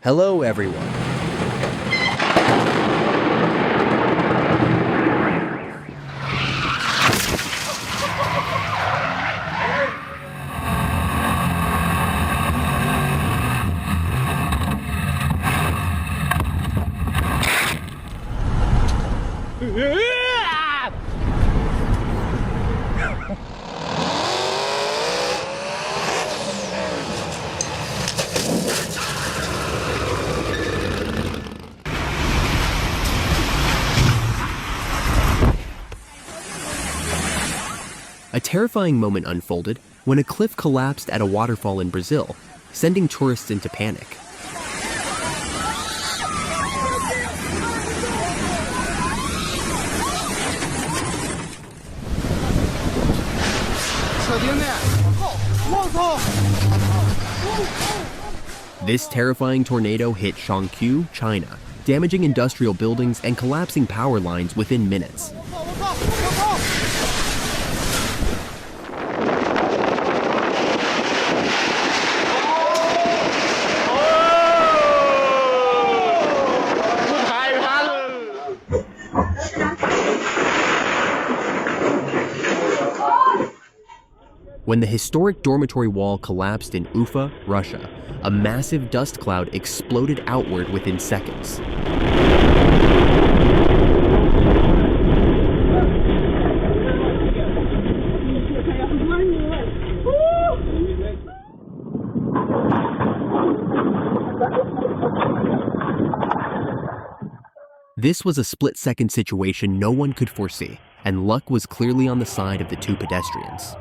Hello, everyone. A terrifying moment unfolded when a cliff collapsed at a waterfall in Brazil, sending tourists into panic. This terrifying tornado hit Shangqiu, China, damaging industrial buildings and collapsing power lines within minutes. When the historic dormitory wall collapsed in Ufa, Russia, a massive dust cloud exploded outward within seconds. This was a split-second situation no one could foresee, and luck was clearly on the side of the two pedestrians.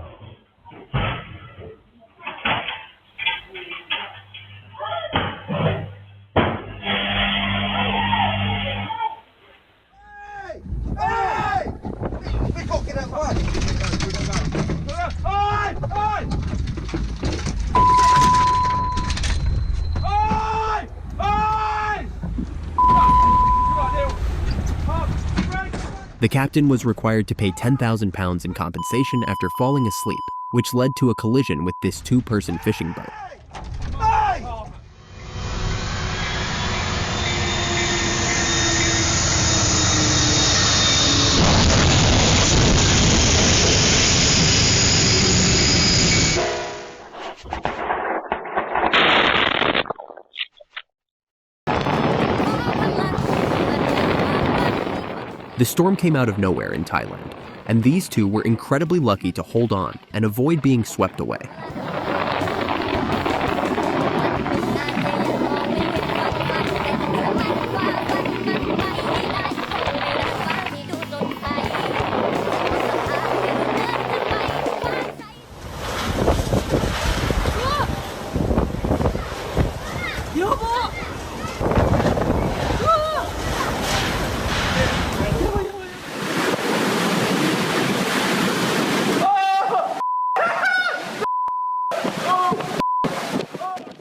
The captain was required to pay £10,000 in compensation after falling asleep, which led to a collision with this two-person fishing boat. The storm came out of nowhere in Thailand, and these two were incredibly lucky to hold on and avoid being swept away.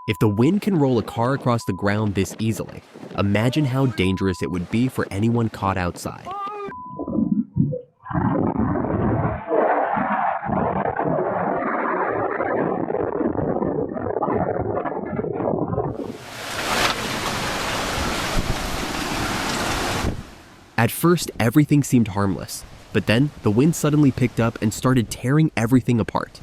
If the wind can roll a car across the ground this easily, imagine how dangerous it would be for anyone caught outside. At first, everything seemed harmless, but then the wind suddenly picked up and started tearing everything apart.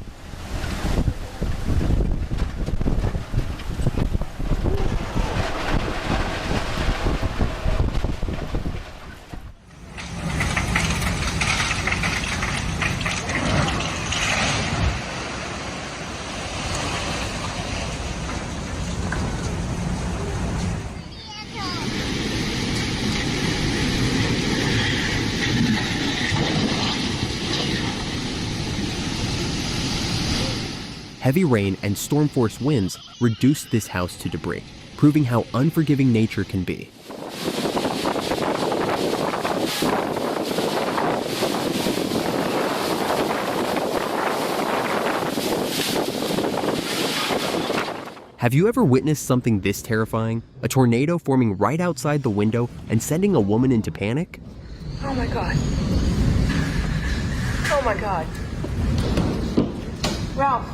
Heavy rain and storm-force winds reduced this house to debris, proving how unforgiving nature can be. Have you ever witnessed something this terrifying? A tornado forming right outside the window and sending a woman into panic? Oh my God. Oh my God. Ralph.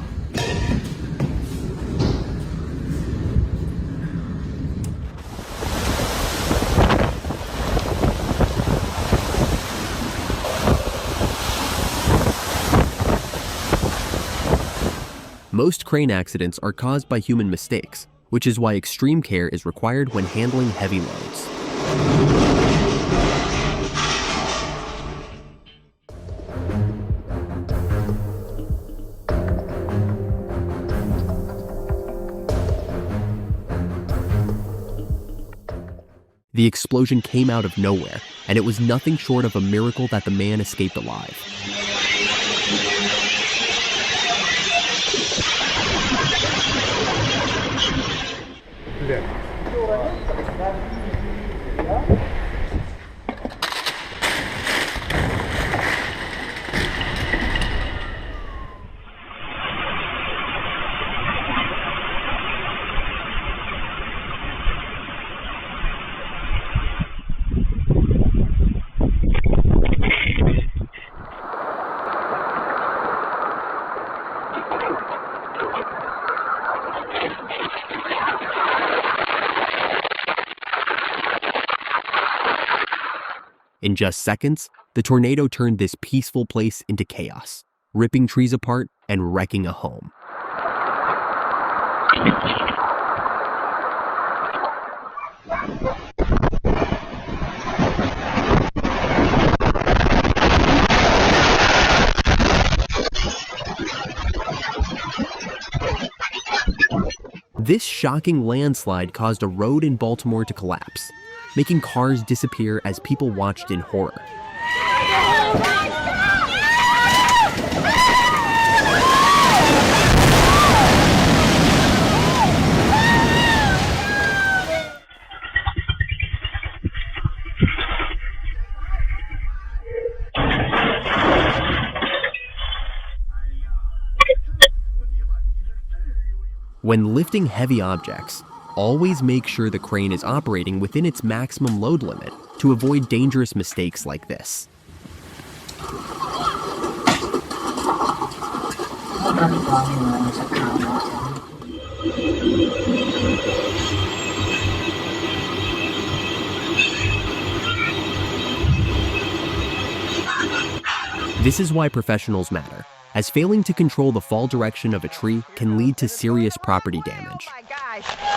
Most crane accidents are caused by human mistakes, which is why extreme care is required when handling heavy loads. The explosion came out of nowhere, and it was nothing short of a miracle that the man escaped alive. In just seconds, the tornado turned this peaceful place into chaos, ripping trees apart and wrecking a home. This shocking landslide caused a road in Baltimore to collapse, making cars disappear as people watched in horror. When lifting heavy objects, always make sure the crane is operating within its maximum load limit to avoid dangerous mistakes like this. This is why professionals matter, as failing to control the fall direction of a tree can lead to serious property damage. Oh my gosh.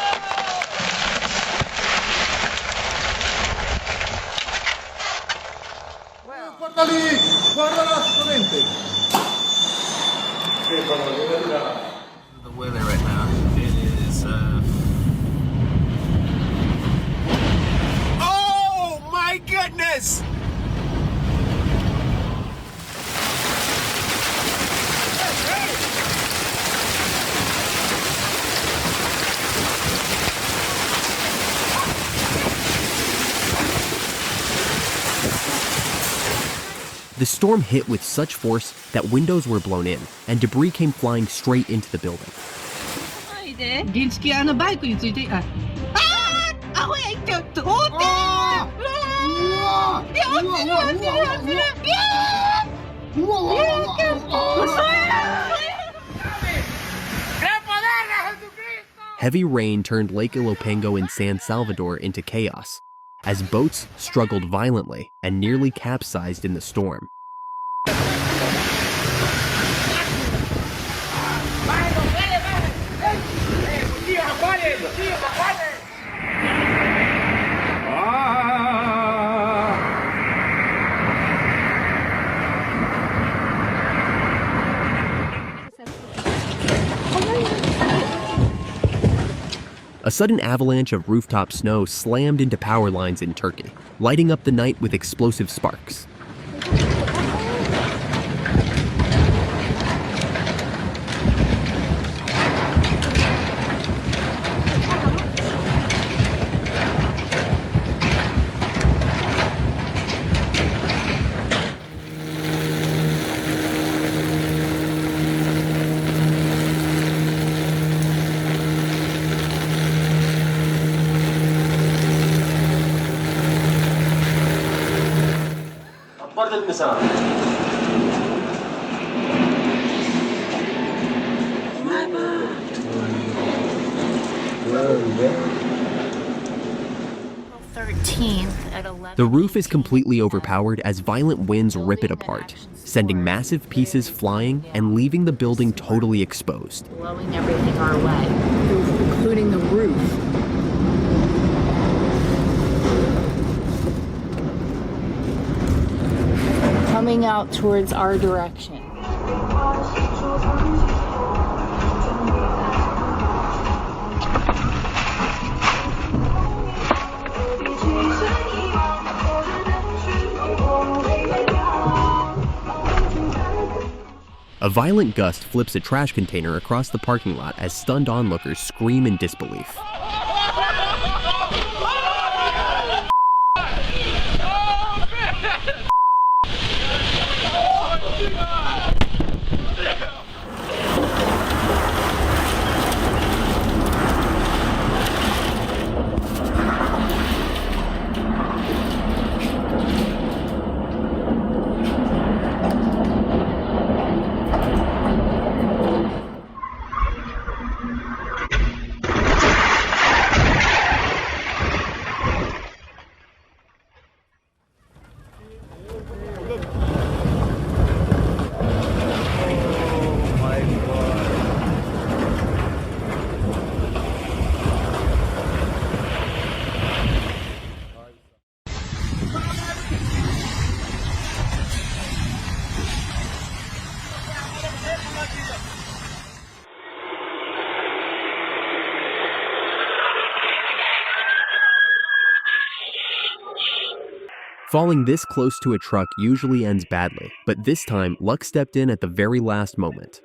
The weather right now, it is oh my goodness! The storm hit with such force that windows were blown in, and debris came flying straight into the building. 原付バイクについてアホや一挙横転Heavy rain turned Lake Ilopango in San Salvador into chaos, as boats struggled violently and nearly capsized in the storm. A sudden avalanche of rooftop snow slammed into power lines in Turkey, lighting up the night with explosive sparks. The roof is completely overpowered as violent winds rip it apart, sending massive pieces flying and leaving the building totally exposed. Blowing everything our way, including the roof. Coming out towards our direction. A violent gust flips a trash container across the parking lot as stunned onlookers scream in disbelief. Falling this close to a truck usually ends badly, but this time luck stepped in at the very last moment.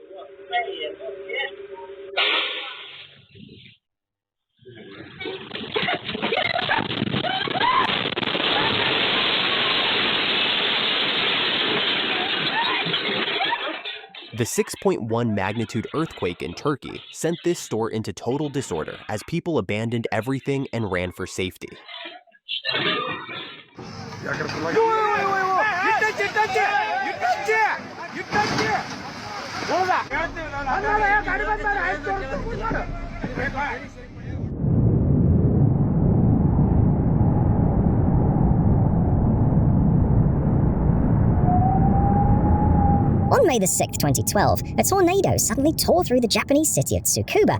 The 6.1 magnitude earthquake in Turkey sent this store into total disorder as people abandoned everything and ran for safety. On May the 6th, 2012, a tornado suddenly tore through the Japanese city of Tsukuba.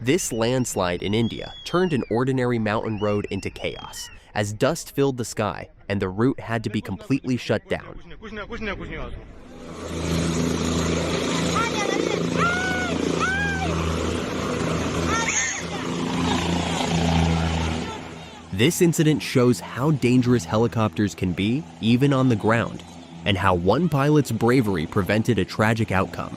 This landslide in India turned an ordinary mountain road into chaos, as dust filled the sky and the route had to be completely shut down. This incident shows how dangerous helicopters can be, even on the ground, and how one pilot's bravery prevented a tragic outcome.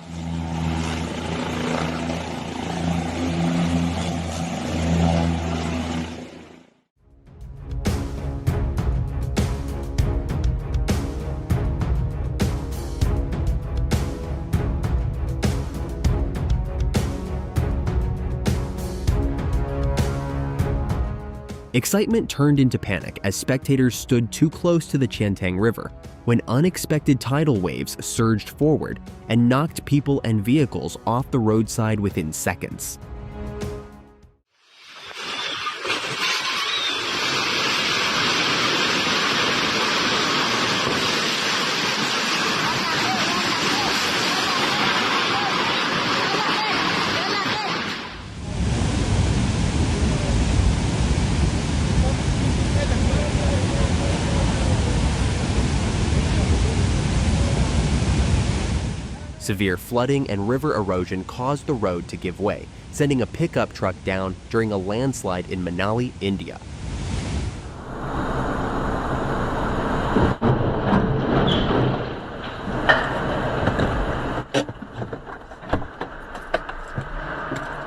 Excitement turned into panic as spectators stood too close to the Chantang River when unexpected tidal waves surged forward and knocked people and vehicles off the roadside within seconds. Severe flooding and river erosion caused the road to give way, sending a pickup truck down during a landslide in Manali, India.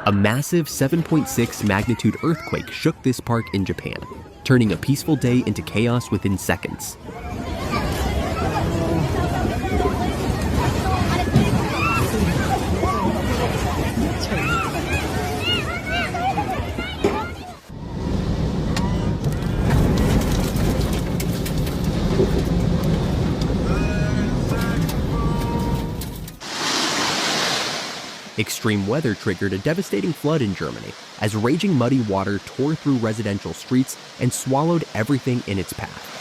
A massive 7.6 magnitude earthquake shook this park in Japan, turning a peaceful day into chaos within seconds. Extreme weather triggered a devastating flood in Germany as raging muddy water tore through residential streets and swallowed everything in its path.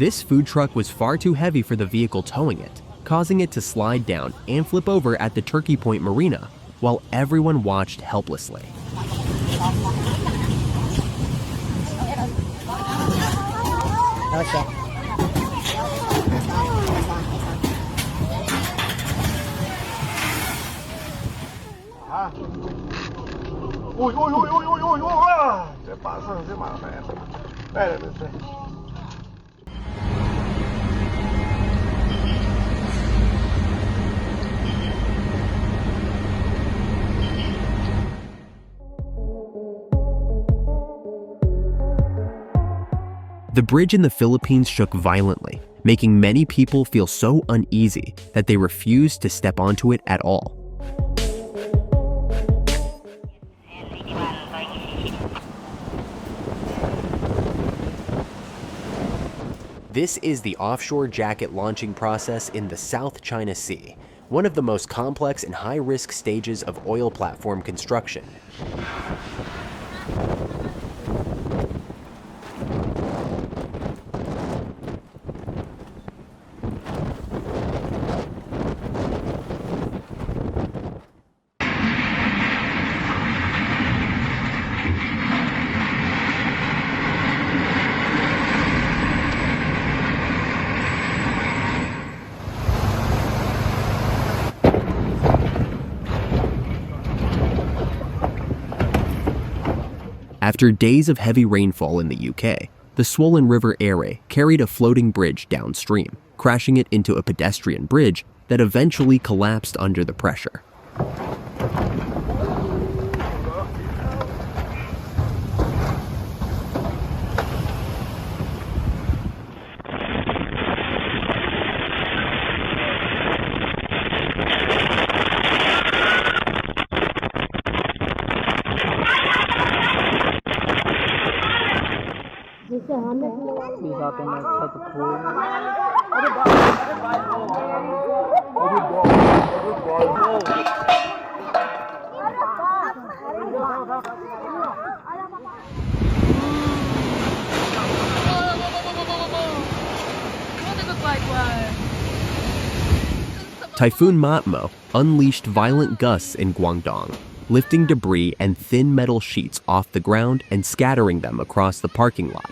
This food truck was far too heavy for the vehicle towing it, causing it to slide down and flip over at the Turkey Point Marina, while everyone watched helplessly. The bridge in the Philippines shook violently, making many people feel so uneasy that they refused to step onto it at all. This is the offshore jacket launching process in the South China Sea, one of the most complex and high-risk stages of oil platform construction. After days of heavy rainfall in the UK, the swollen River Aire carried a floating bridge downstream, crashing it into a pedestrian bridge that eventually collapsed under the pressure. Typhoon Matmo unleashed violent gusts in Guangdong, lifting debris and thin metal sheets off the ground and scattering them across the parking lot.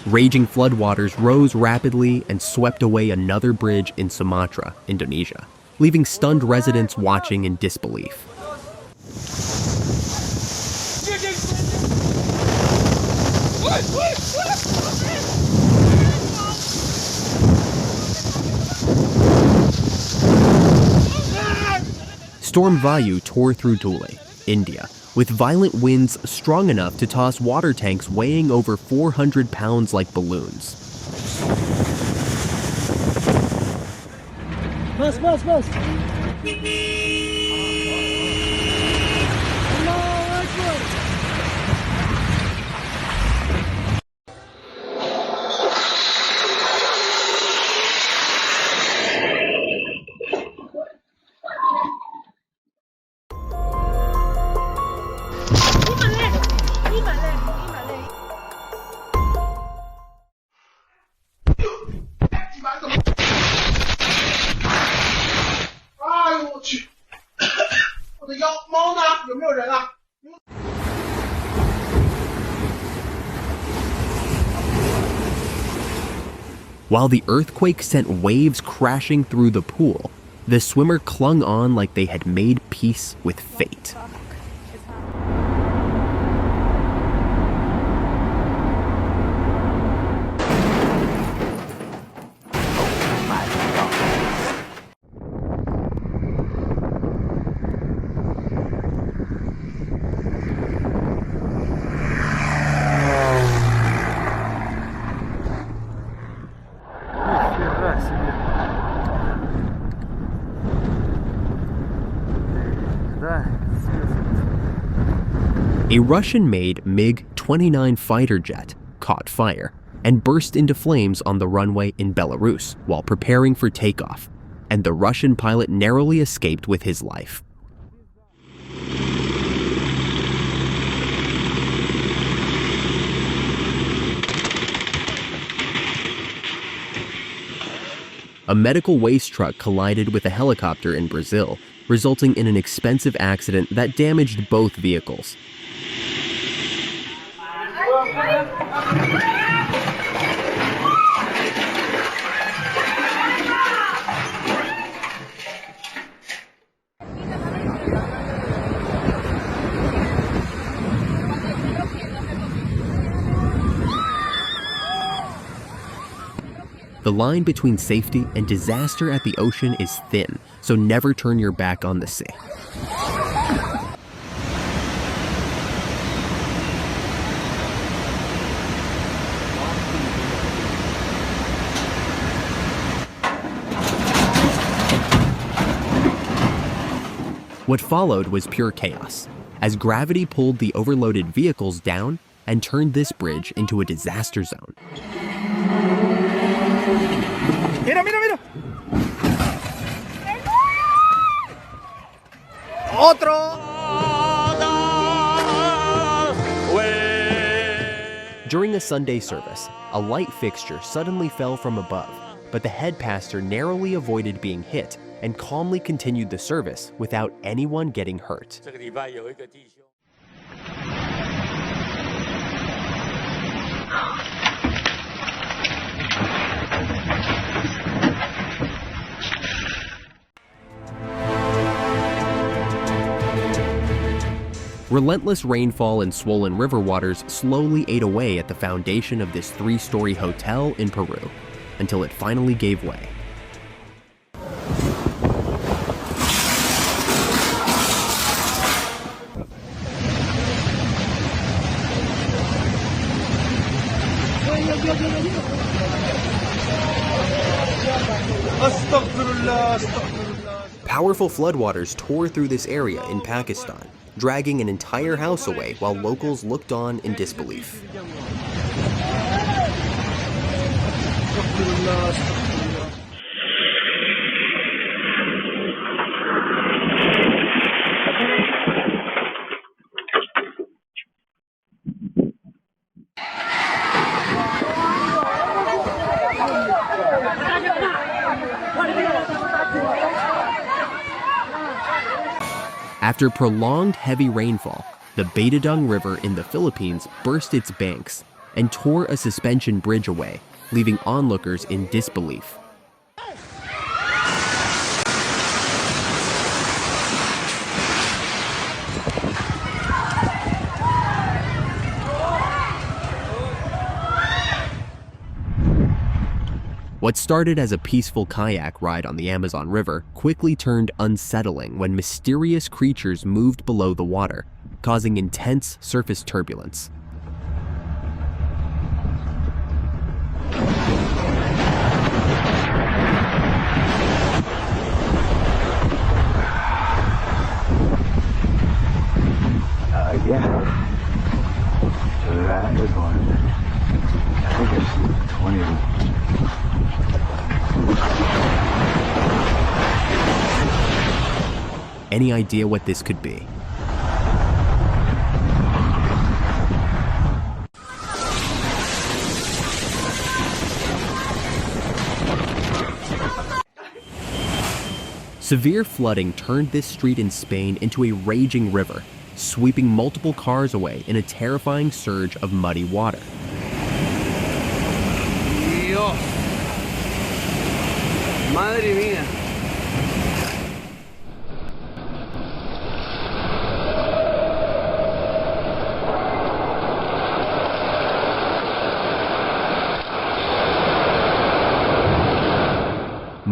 Raging floodwaters rose rapidly and swept away another bridge in Sumatra, Indonesia, leaving stunned residents watching in disbelief. Storm Vayu tore through Dhule, India, with violent winds strong enough to toss water tanks weighing over 400 pounds like balloons. While the earthquake sent waves crashing through the pool, The swimmer clung on like they had made peace with fate. A Russian-made MiG-29 fighter jet caught fire and burst into flames on the runway in Belarus while preparing for takeoff, and the Russian pilot narrowly escaped with his life. A medical waste truck collided with a helicopter in Brazil, resulting in an expensive accident that damaged both vehicles. The line between safety and disaster at the ocean is thin, so never turn your back on the sea. What followed was pure chaos, as gravity pulled the overloaded vehicles down and turned this bridge into a disaster zone. Mira, mira, mira. Otro. During a Sunday service, a light fixture suddenly fell from above, but the head pastor narrowly avoided being hit and calmly continued the service without anyone getting hurt. Relentless rainfall and swollen river waters slowly ate away at the foundation of this 3-story hotel in Peru, until it finally gave way. Powerful floodwaters tore through this area in Pakistan, dragging an entire house away while locals looked on in disbelief. After prolonged heavy rainfall, the Batidung River in the Philippines burst its banks and tore a suspension bridge away, leaving onlookers in disbelief. What started as a peaceful kayak ride on the Amazon River quickly turned unsettling when mysterious creatures moved below the water, causing intense surface turbulence. That is one. I think it's 20 of them. Any idea what this could be? Severe flooding turned this street in Spain into a raging river, sweeping multiple cars away in a terrifying surge of muddy water. Dios. Madre mía.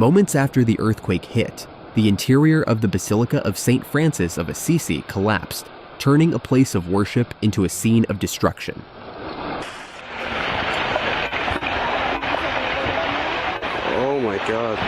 Moments after the earthquake hit, the interior of the Basilica of St. Francis of Assisi collapsed, turning a place of worship into a scene of destruction. Oh my God.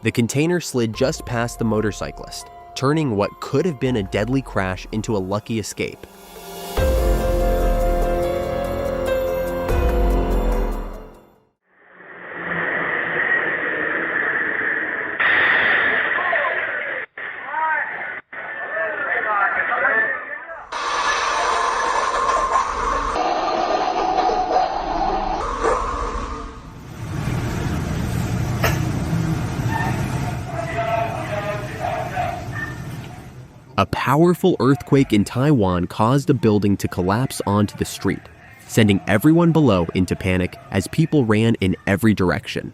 The container slid just past the motorcyclist, turning what could have been a deadly crash into a lucky escape. A powerful earthquake in Taiwan caused a building to collapse onto the street, sending everyone below into panic as people ran in every direction.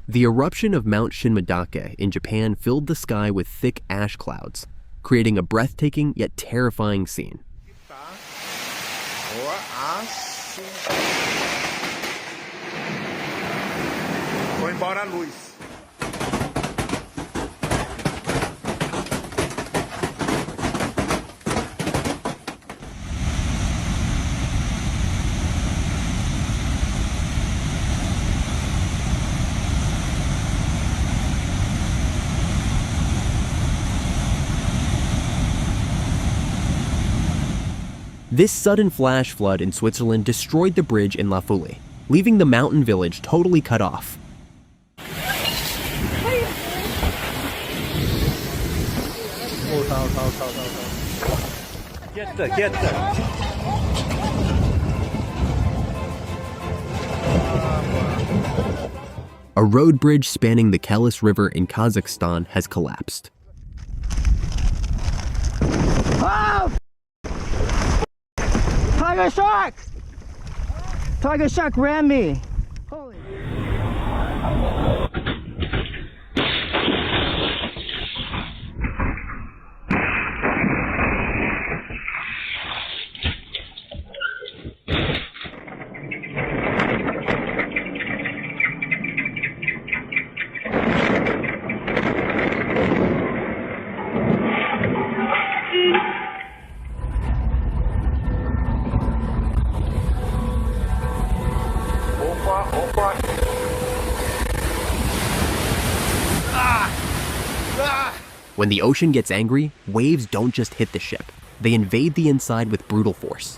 The eruption of Mount Shinmadake in Japan filled the sky with thick ash clouds, creating a breathtaking yet terrifying scene. Foi embora a luz. This sudden flash flood in Switzerland destroyed the bridge in La Foule, leaving the mountain village totally cut off. Get A road bridge spanning the Kelis River in Kazakhstan has collapsed. Tiger shark! Tiger shark ran me. Holy. When the ocean gets angry, waves don't just hit the ship. They invade the inside with brutal force.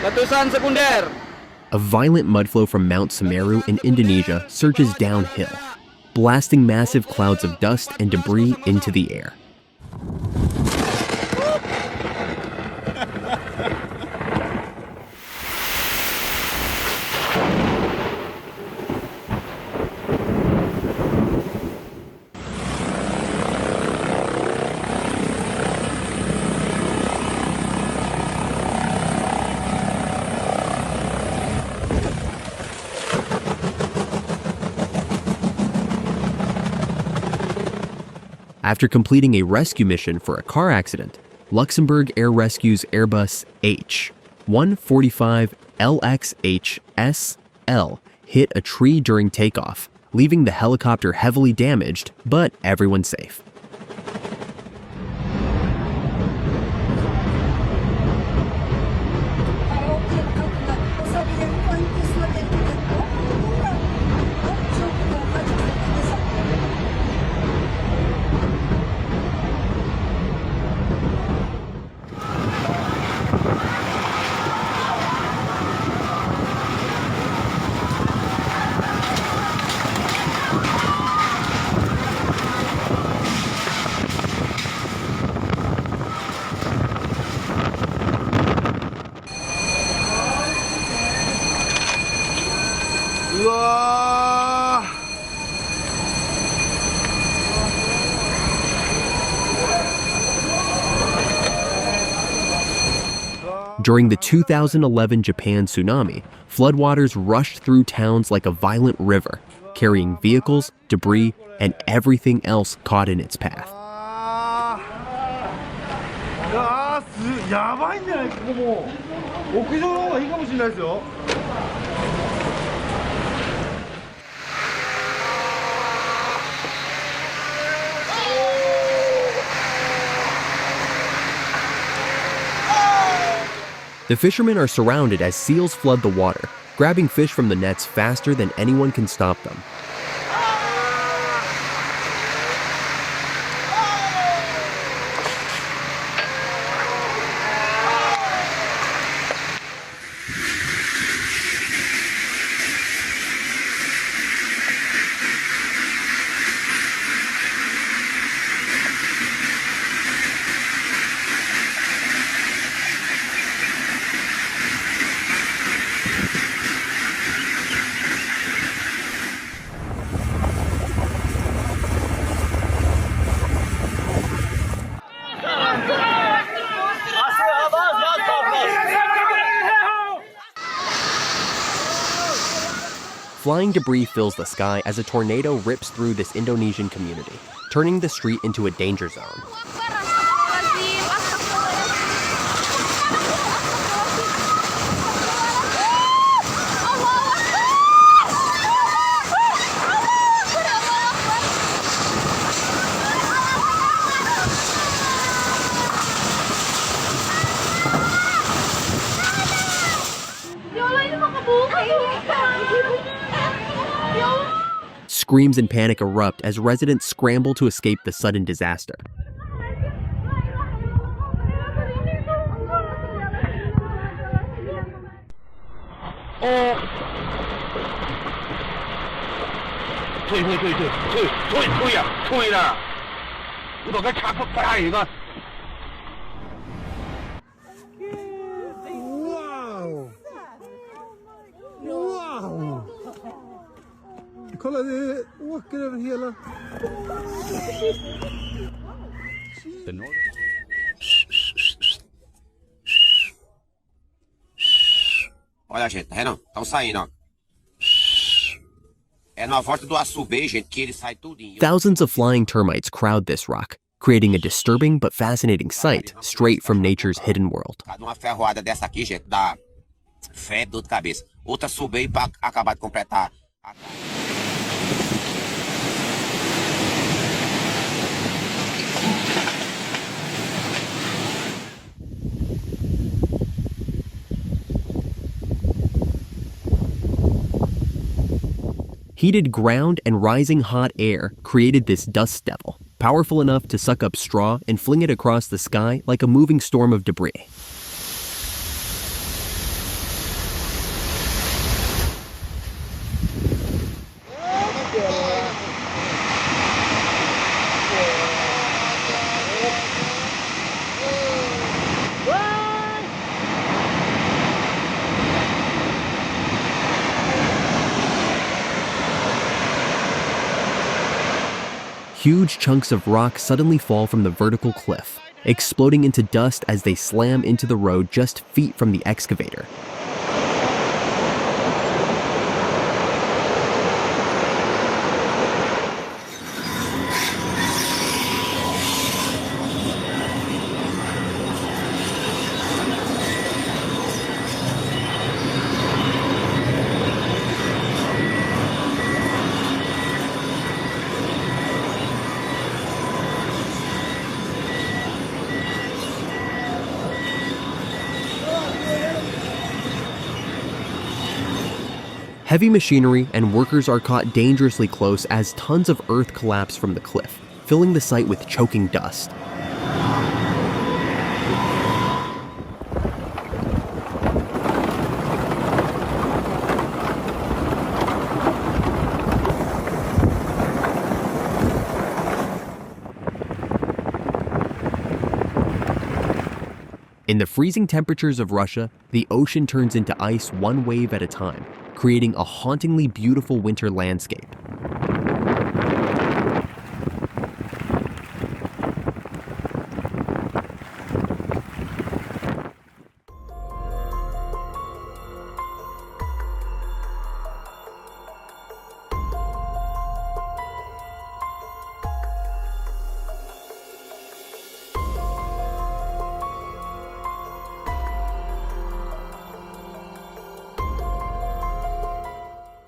Letusan sekunder. A violent mudflow from Mount Semeru in Indonesia surges downhill, blasting massive clouds of dust and debris into the air. After completing a rescue mission for a car accident, Luxembourg Air Rescue's Airbus H-145 LXH-SL hit a tree during takeoff, leaving the helicopter heavily damaged, but everyone safe. 우와. During the 2011 Japan tsunami, floodwaters rushed through towns like a violent river, carrying vehicles, debris, and everything else caught in its path. 야, やばいんじゃないここもう屋上の方がいいかもしれないですよ The fishermen are surrounded as seals flood the water, grabbing fish from the nets faster than anyone can stop them. Flying debris fills the sky as a tornado rips through this Indonesian community, turning the street into a danger zone. Screams and panic erupt as residents scramble to escape the sudden disaster. Kolla, det åker över hela... Olha, gente, tá vendo? Estão saindo, ó. É na volta do açude, gente, que ele sai tudinho. Thousands of flying termites crowd this rock, creating a disturbing but fascinating sight straight from nature's hidden world. Cada uma ferroada dessa aqui, gente, dá febre, dor de cabeça. Outra subir pra acabar de completar a... Heated ground and rising hot air created this dust devil, powerful enough to suck up straw and fling it across the sky like a moving storm of debris. Huge chunks of rock suddenly fall from the vertical cliff, exploding into dust as they slam into the road just feet from the excavator. Heavy machinery and workers are caught dangerously close as tons of earth collapse from the cliff, filling the site with choking dust. In the freezing temperatures of Russia, the ocean turns into ice one wave at a time, creating a hauntingly beautiful winter landscape.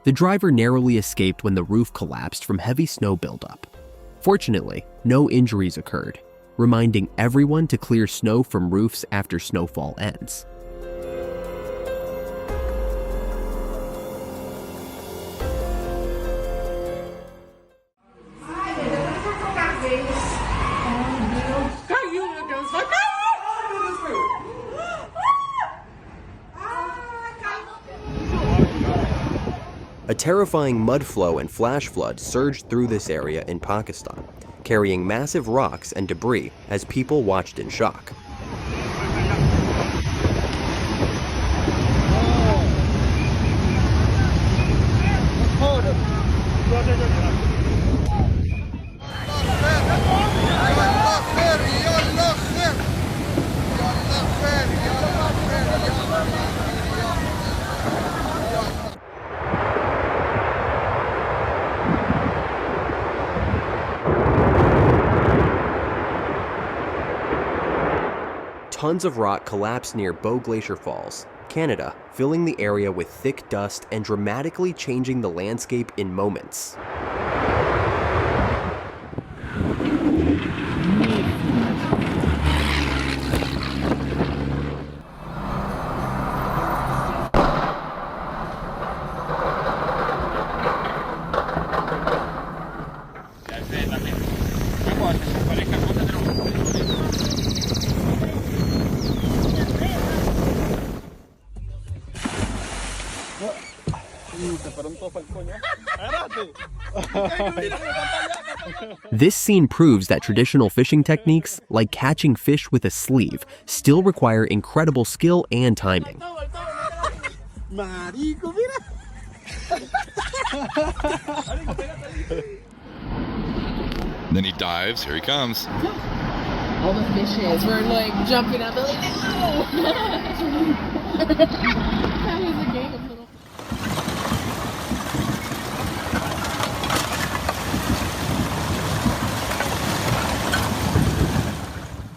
The driver narrowly escaped when the roof collapsed from heavy snow buildup. Fortunately, no injuries occurred, reminding everyone to clear snow from roofs after snowfall ends. A terrifying mud flow and flash flood surged through this area in Pakistan, carrying massive rocks and debris as people watched in shock. Tons of rock collapsed near Bow Glacier Falls, Canada, filling the area with thick dust and dramatically changing the landscape in moments. This scene proves that traditional fishing techniques, like catching fish with a sleeve, still require incredible skill and timing. Then he dives, here he comes. All the fishes were like jumping up, they're like, no! That was a game of little.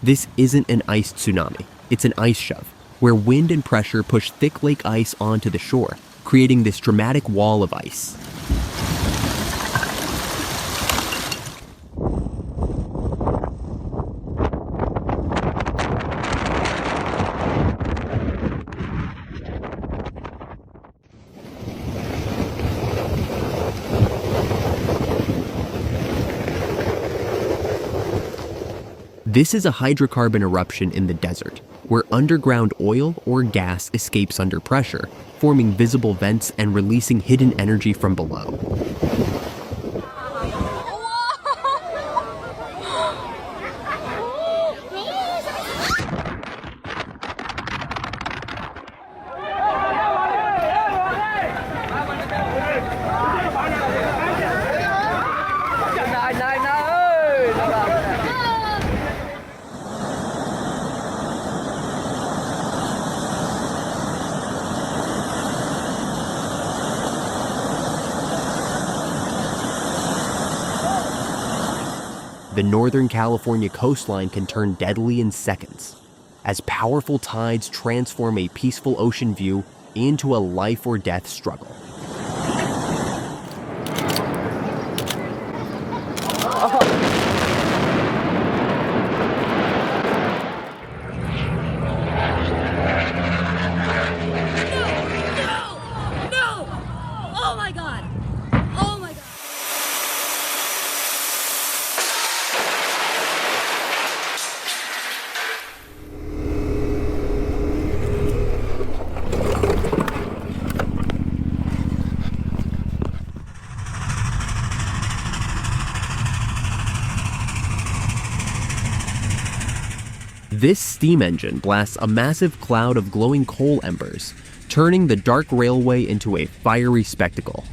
This isn't an ice tsunami, it's an ice shove, where wind and pressure push thick lake ice onto the shore, creating this dramatic wall of ice. This is a hydrocarbon eruption in the desert, where underground oil or gas escapes under pressure, forming visible vents and releasing hidden energy from below. The Northern California coastline can turn deadly in seconds, as powerful tides transform a peaceful ocean view into a life or death struggle. This steam engine blasts a massive cloud of glowing coal embers, turning the dark railway into a fiery spectacle.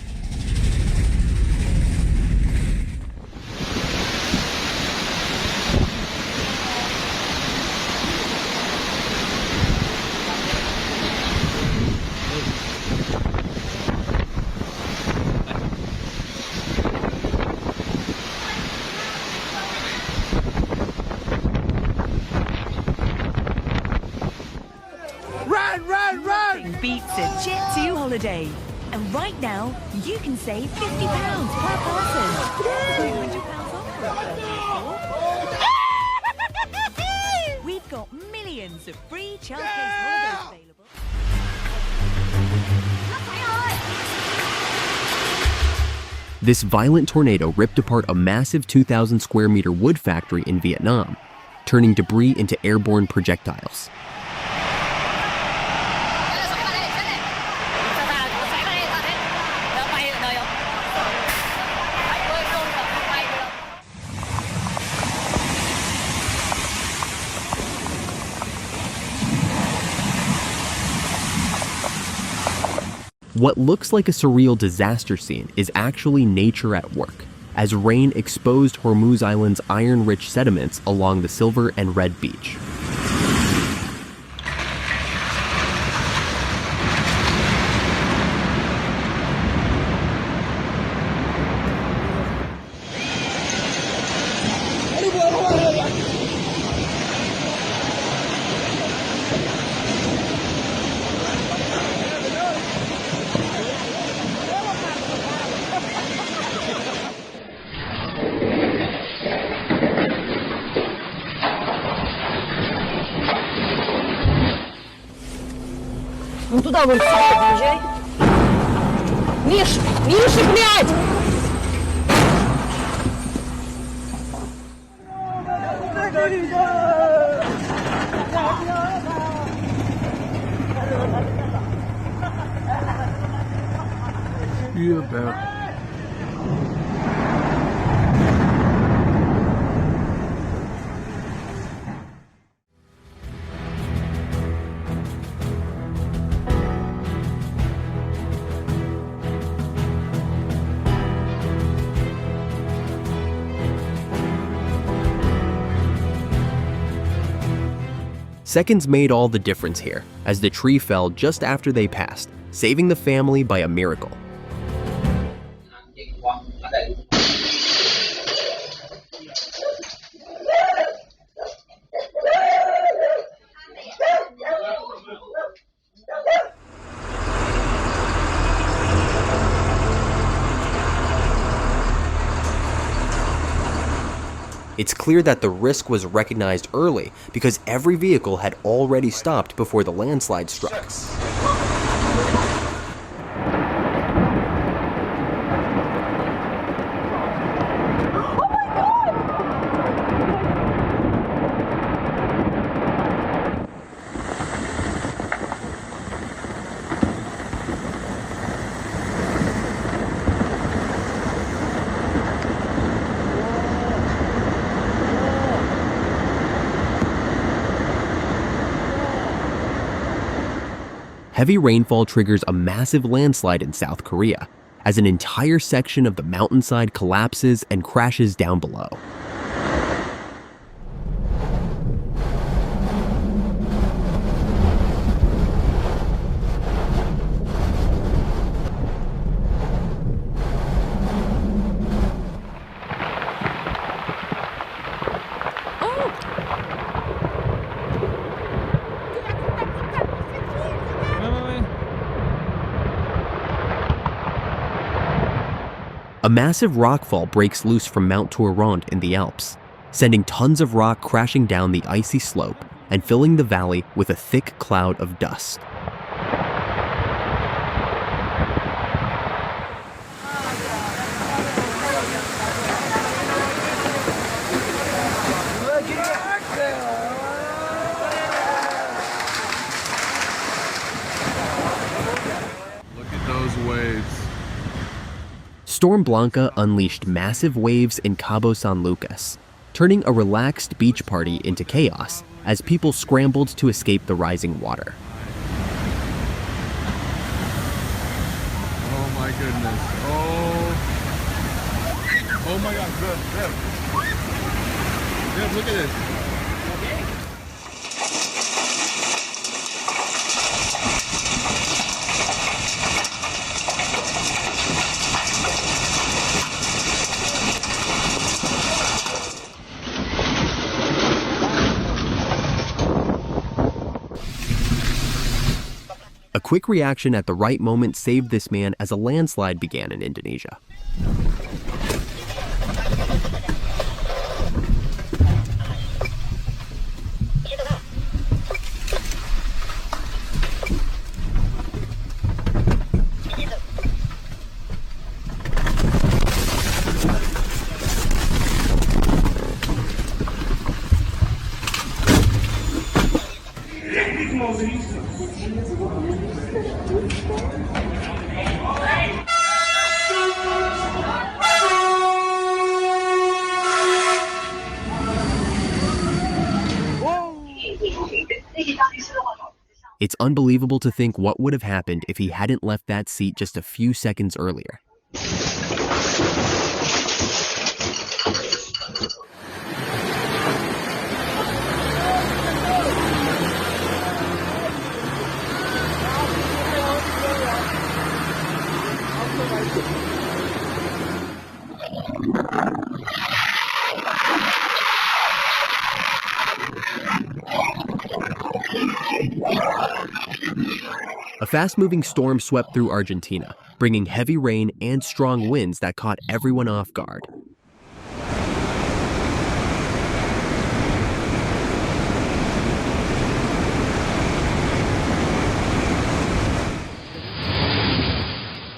Beats a Jet 2 holiday. And right now, you can save £50 per person. £200 off. We've got millions of free child-based holidays available. This violent tornado ripped apart a massive 2,000 square meter wood factory in Vietnam, turning debris into airborne projectiles. What looks like a surreal disaster scene is actually nature at work, as rain exposed Hormuz Island's iron-rich sediments along the Silver and Red Beach. Ну туда вон, подъезжай. Миш, Миша, блядь! Seconds made all the difference here, as the tree fell just after they passed, saving the family by a miracle. It's clear that the risk was recognized early because every vehicle had already stopped before the landslide struck. Heavy rainfall triggers a massive landslide in South Korea, as an entire section of the mountainside collapses and crashes down below. A massive rockfall breaks loose from Mount Tourond in the Alps, sending tons of rock crashing down the icy slope and filling the valley with a thick cloud of dust. Look at those waves. Storm Blanca unleashed massive waves in Cabo San Lucas, turning a relaxed beach party into chaos as people scrambled to escape the rising water. goodness. Oh my God, good. Look at this. A quick reaction at the right moment saved this man as a landslide began in Indonesia. It's unbelievable to think what would have happened if he hadn't left that seat just a few seconds earlier. A fast-moving storm swept through Argentina, bringing heavy rain and strong winds that caught everyone off guard.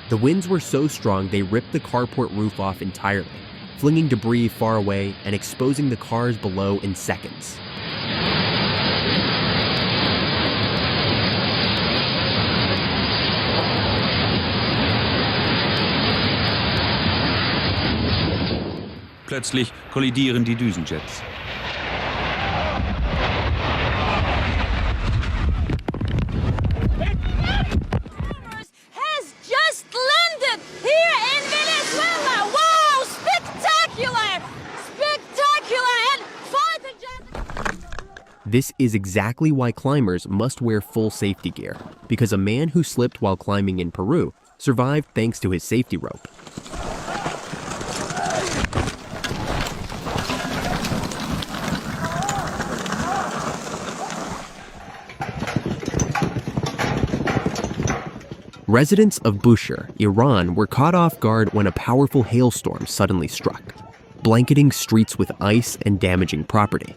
The winds were so strong they ripped the carport roof off entirely, flinging debris far away and exposing the cars below in seconds. Plötzlich kollidieren die Düsenjets. Has just landed here in Venezuela. Wow, spectacular! Spectacular and fighter jet. This is exactly why climbers must wear full safety gear, because a man who slipped while climbing in Peru survived thanks to his safety rope. Residents of Bushehr, Iran, were caught off guard when a powerful hailstorm suddenly struck, blanketing streets with ice and damaging property.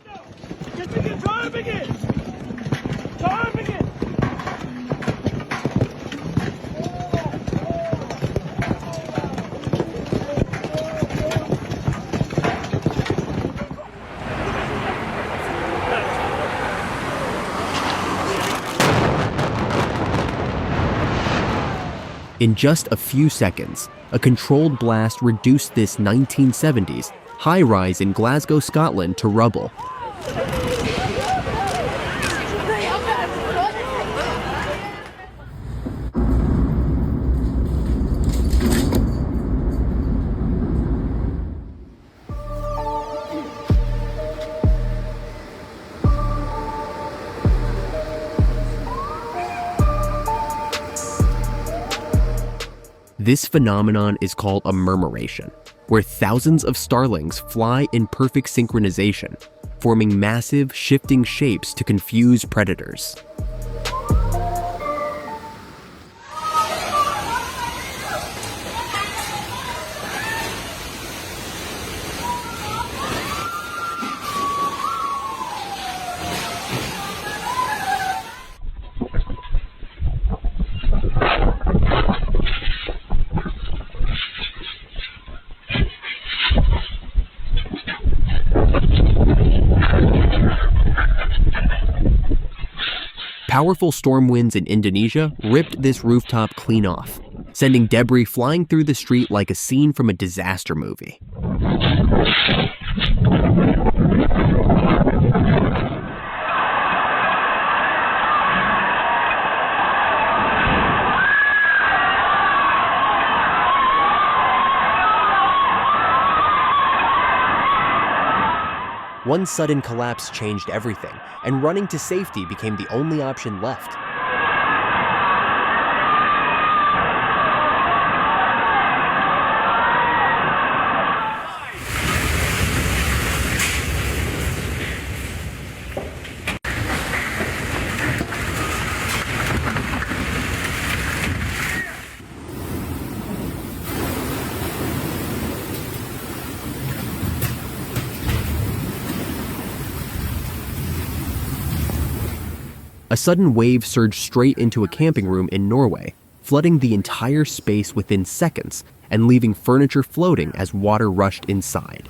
In just a few seconds, a controlled blast reduced this 1970s high-rise in Glasgow, Scotland to rubble. This phenomenon is called a murmuration, where thousands of starlings fly in perfect synchronization, forming massive, shifting shapes to confuse predators. Powerful storm winds in Indonesia ripped this rooftop clean off, sending debris flying through the street like a scene from a disaster movie. One sudden collapse changed everything, and running to safety became the only option left. A sudden wave surged straight into a camping room in Norway, flooding the entire space within seconds and leaving furniture floating as water rushed inside.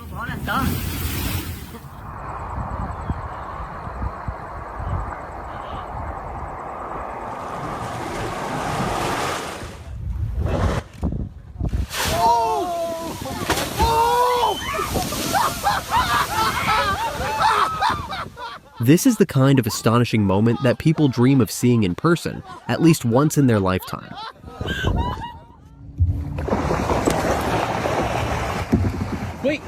This is the kind of astonishing moment that people dream of seeing in person at least once in their lifetime. Wait!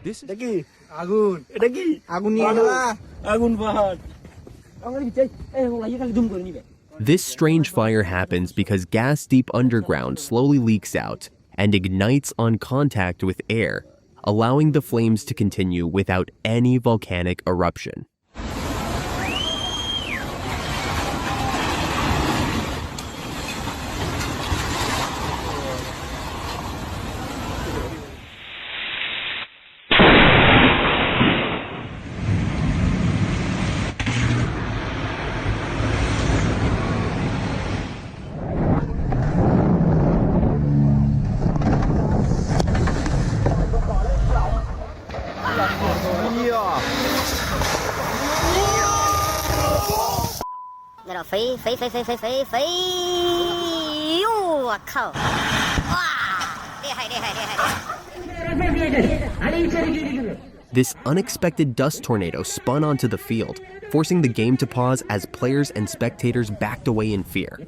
This is Agun. Agun niya na. Agun bahad. This strange fire happens because gas deep underground slowly leaks out and ignites on contact with air, allowing the flames to continue without any volcanic eruption. Little fee. Ooh, a cow. This unexpected dust tornado spun onto the field, forcing the game to pause as players and spectators backed away in fear.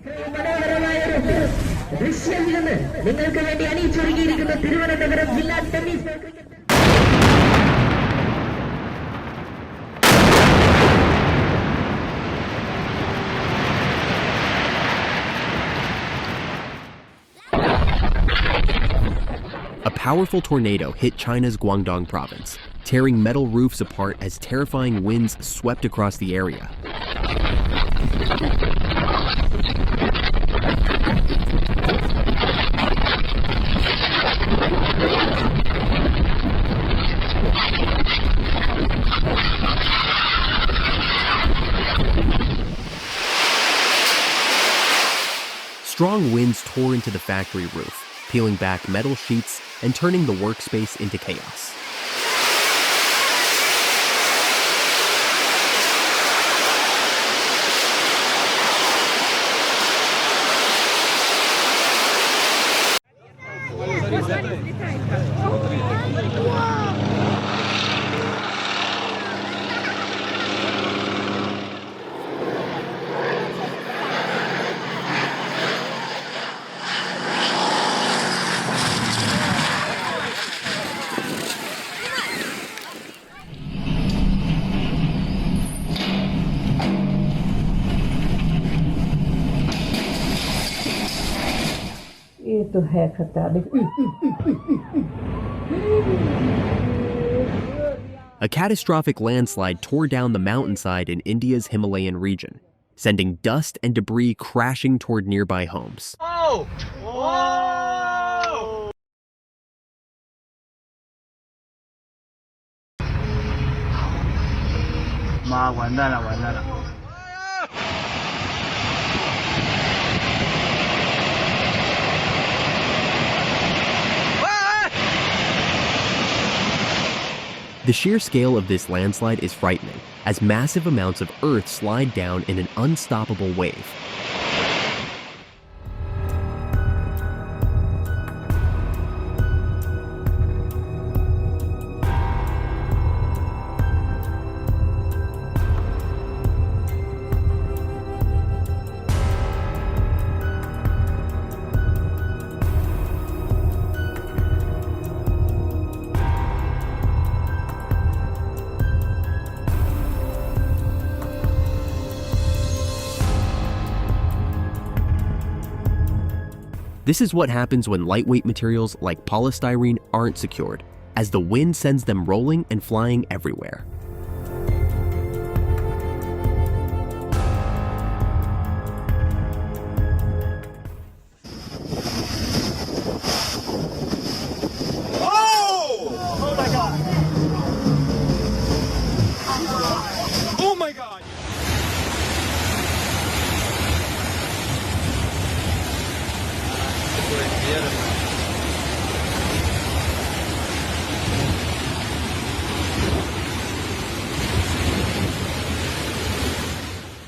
A powerful tornado hit China's Guangdong province, tearing metal roofs apart as terrifying winds swept across the area. Strong winds tore into the factory roof, peeling back metal sheets and turning the workspace into chaos. A catastrophic landslide tore down the mountainside in India's Himalayan region, sending dust and debris crashing toward nearby homes. Oh! Whoa! Ma, 完蛋了，完蛋了。The sheer scale of this landslide is frightening, as massive amounts of earth slide down in an unstoppable wave. This is what happens when lightweight materials like polystyrene aren't secured, as the wind sends them rolling and flying everywhere. Oh my god! Oh my god!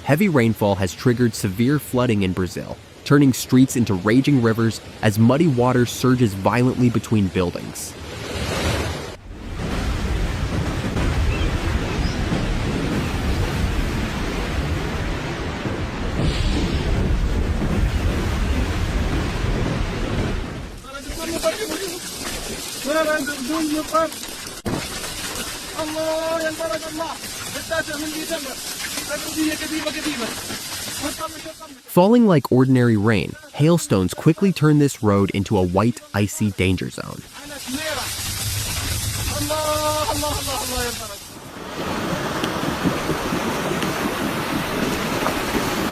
Heavy rainfall has triggered severe flooding in Brazil, turning streets into raging rivers as muddy water surges violently between buildings. Falling like ordinary rain, hailstones quickly turn this road into a white, icy danger zone.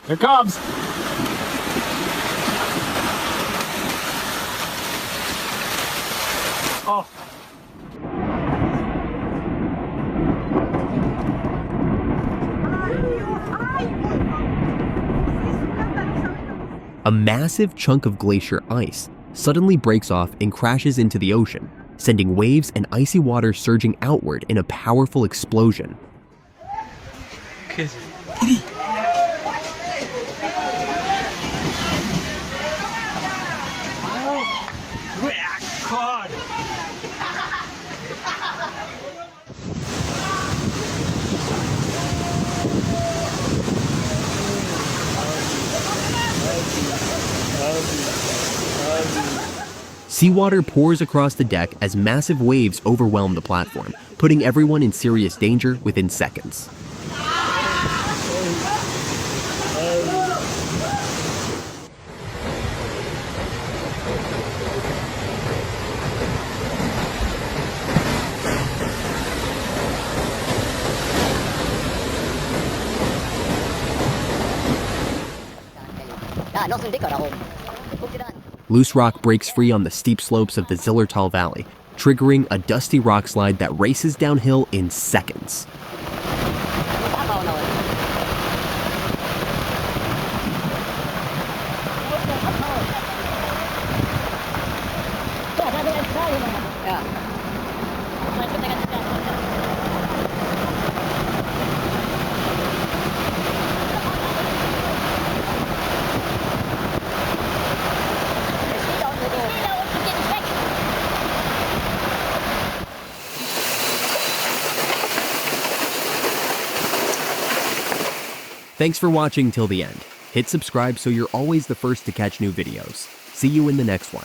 Here it comes! Oh. A massive chunk of glacier ice suddenly breaks off and crashes into the ocean, sending waves and icy water surging outward in a powerful explosion. God! Seawater pours across the deck as massive waves overwhelm the platform, putting everyone in serious danger within seconds. Loose rock breaks free on the steep slopes of the Zillertal Valley, triggering a dusty rock slide that races downhill in seconds. Thanks for watching till the end. Hit subscribe so you're always the first to catch new videos. See you in the next one.